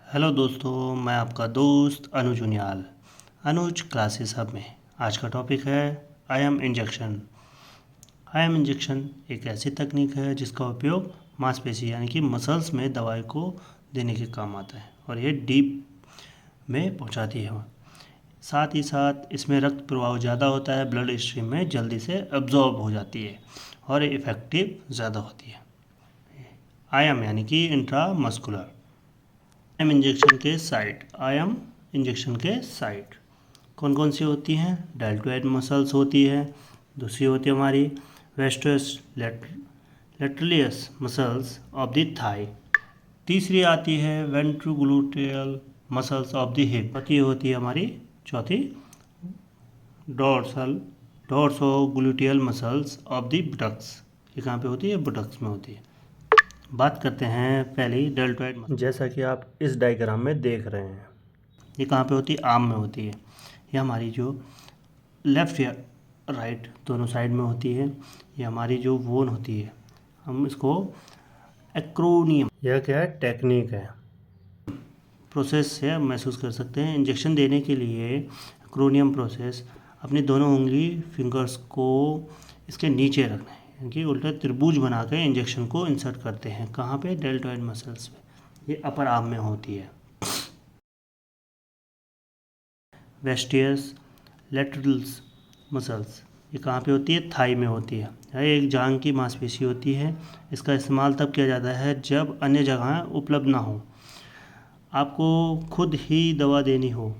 Hello दोस्तों, मैं आपका दोस्त अनुज उनियाल। अनुज क्लासेस हब में आज का टॉपिक है आईएम इंजेक्शन। आईएम इंजेक्शन एक ऐसी तकनीक है जिसका उपयोग मांसपेशी यानी कि मसल्स में दवाई को देने के काम आता है और ये डीप में पहुंचाती है। साथ ही साथ इसमें रक्त प्रवाह ज़्यादा होता है, ब्लड स्ट्रीम में जल्दी से अब्जॉर्ब हो जाती है और इफ़ेक्टिव ज़्यादा होती है। आईएम यानी कि इंट्रामस्कुलर। आईएम इंजेक्शन के साइट आईएम इंजेक्शन के साइट कौन कौन सी होती हैं? डेल्टोइड मसल्स होती है, दूसरी होती है हमारी vastus lateralis muscles of the thigh, तीसरी आती है ventrogluteal muscles of the hip, चौथी होती है हमारी dorsogluteal muscles of the buttocks. ये कहाँ पे होती है? बुटक्स में होती है। बात करते हैं पहले ही डेल्टोइड। जैसा कि आप इस डायग्राम में देख रहे हैं, ये कहाँ पे होती है? आर्म में होती है। ये हमारी जो लेफ़्ट या राइट दोनों साइड में होती है। ये हमारी जो वोन होती है, हम इसको एक्रोनियम, यह क्या है? टेक्निक है। प्रोसेस से महसूस कर सकते हैं। इंजेक्शन देने के लिए एक्रोनियम प्रोसेस, अपनी दोनों उंगली फिंगर्स को इसके नीचे रखना है, यानी उल्टा त्रिभुज बना के इंजेक्शन को इंसर्ट करते हैं। कहाँ पे? डेल्टोइड मसल्स पे। ये अपर आर्म में होती है। वेस्टियस लेटरल्स मसल्स, ये कहाँ पे होती है? थाई में होती है। यह एक जांघ की मांसपेशी होती है। इसका इस्तेमाल तब किया जाता है जब अन्य जगह उपलब्ध ना हो, आपको खुद ही दवा देनी हो।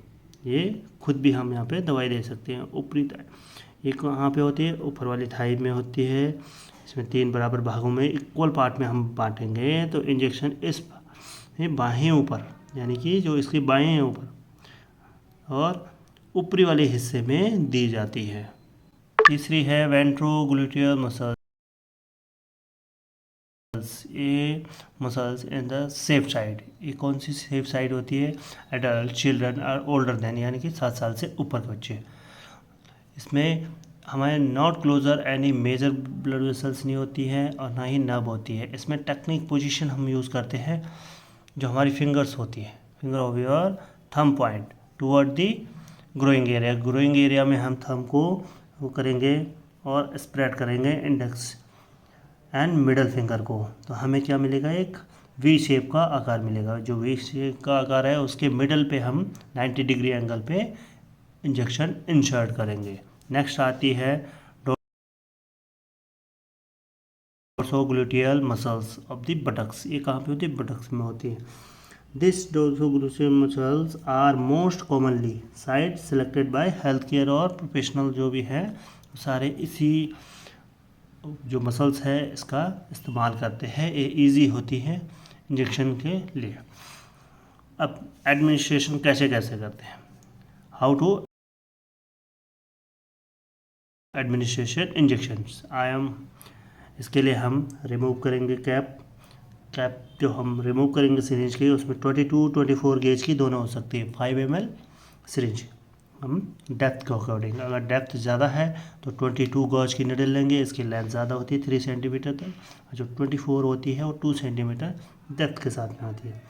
ये खुद भी हम यहाँ पे दवाई दे सकते हैं। ऊपरी ये कहाँ पे होती है? ऊपर वाली थाई में होती है। इसमें 3 बराबर भागों में इक्वल पार्ट में हम बांटेंगे तो इंजेक्शन इस बाहें ऊपर, यानी कि जो इसकी बाएं हैं ऊपर और ऊपरी वाले हिस्से में दी जाती है। तीसरी है वेंट्रोग्लूटियल मसल्स। ये muscles in the safe side. ये कौन सी सेफ साइड होती है? एडल्ट, चिल्ड्रन और ओल्डर देन, यानी कि 7 साल से ऊपर के बच्चे। इसमें हमारे not closer any major blood vessels नहीं होती है और ना ही नर्व होती है। इसमें टेक्निक पोजीशन हम यूज़ करते हैं जो हमारी फिंगर्स होती है, finger of your thumb point toward the growing area. Growing area में हम थंब को वो करेंगे और स्प्रेड करेंगे इंडेक्स एंड मिडल फिंगर को, तो हमें क्या मिलेगा? एक वी शेप का आकार मिलेगा। जो वी शेप का आकार है उसके मिडल पे हम 90 डिग्री एंगल पे इंजेक्शन इंसर्ट करेंगे। नेक्स्ट आती है dorsogluteal muscles of the buttocks. ये कहाँ पे होती है? बटक्स में होती है। This dorsogluteal muscles are most commonly site selected by health care और प्रोफेशनल जो भी है सारे इसी जो मसल्स है इसका इस्तेमाल करते हैं। ये इजी होती है इंजेक्शन के लिए। अब एडमिनिस्ट्रेशन कैसे कैसे करते हैं? How to administration injection IM. इसके लिए हम रिमूव करेंगे कैप जो हम रिमूव करेंगे सिरिंज की, उसमें 22-24 गेज की दोनों हो सकती है। 5 ml सिरिंज हम डेप्थ के अकॉर्डिंग, अगर डेप्थ ज़्यादा है तो 22 गॉज की निडल लेंगे। इसकी लेंथ ज़्यादा होती है 3 सेंटीमीटर तक, जो 24 होती है वो 2 सेंटीमीटर डेप्थ के साथ में होती है।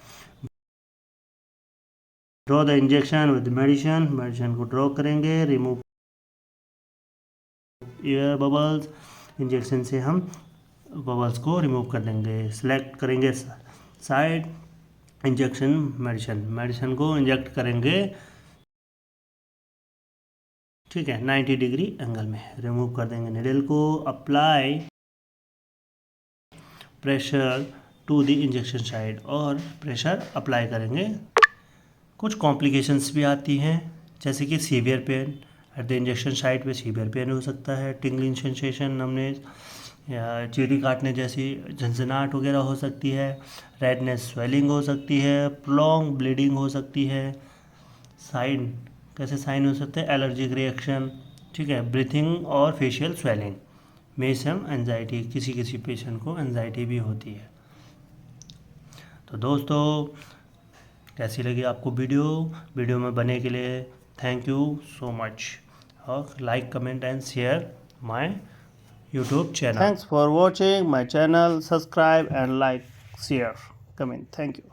Draw the injection with medicine को ड्रॉ करेंगे। रिमूव एयर बबल्स, इंजेक्शन से हम बबल्स को रिमूव कर देंगे। सिलेक्ट करेंगे साइड इंजेक्शन मेडिसिन को इंजेक्ट करेंगे, ठीक है, 90 डिग्री एंगल में। रिमूव कर देंगे निडल को। Apply pressure to the injection side, और प्रेशर अप्लाई करेंगे। कुछ कॉम्प्लिकेशंस भी आती हैं, जैसे कि severe pain at the injection site पे। सीवियर पेन हो सकता है, टिंगलिंग सेंसेशन, नमनेस या चीड़ी काटने जैसी झंझनाहट वगैरह हो सकती है। रेडनेस, स्वेलिंग हो सकती है, प्रोलॉन्ग ब्लीडिंग हो सकती है। साइन कैसे साइन हो सकते हैं? एलर्जिक रिएक्शन, ठीक है, ब्रीथिंग और फेशियल स्वेलिंग। मेसम एंजाइटी, किसी किसी पेशेंट को एंजाइटी भी होती है। तो दोस्तों, कैसी लगी आपको वीडियो में बने के लिए थैंक यू सो मच, और like comment and share my YouTube channel. Thanks for watching my channel. Subscribe and like, share, comment. Thank you.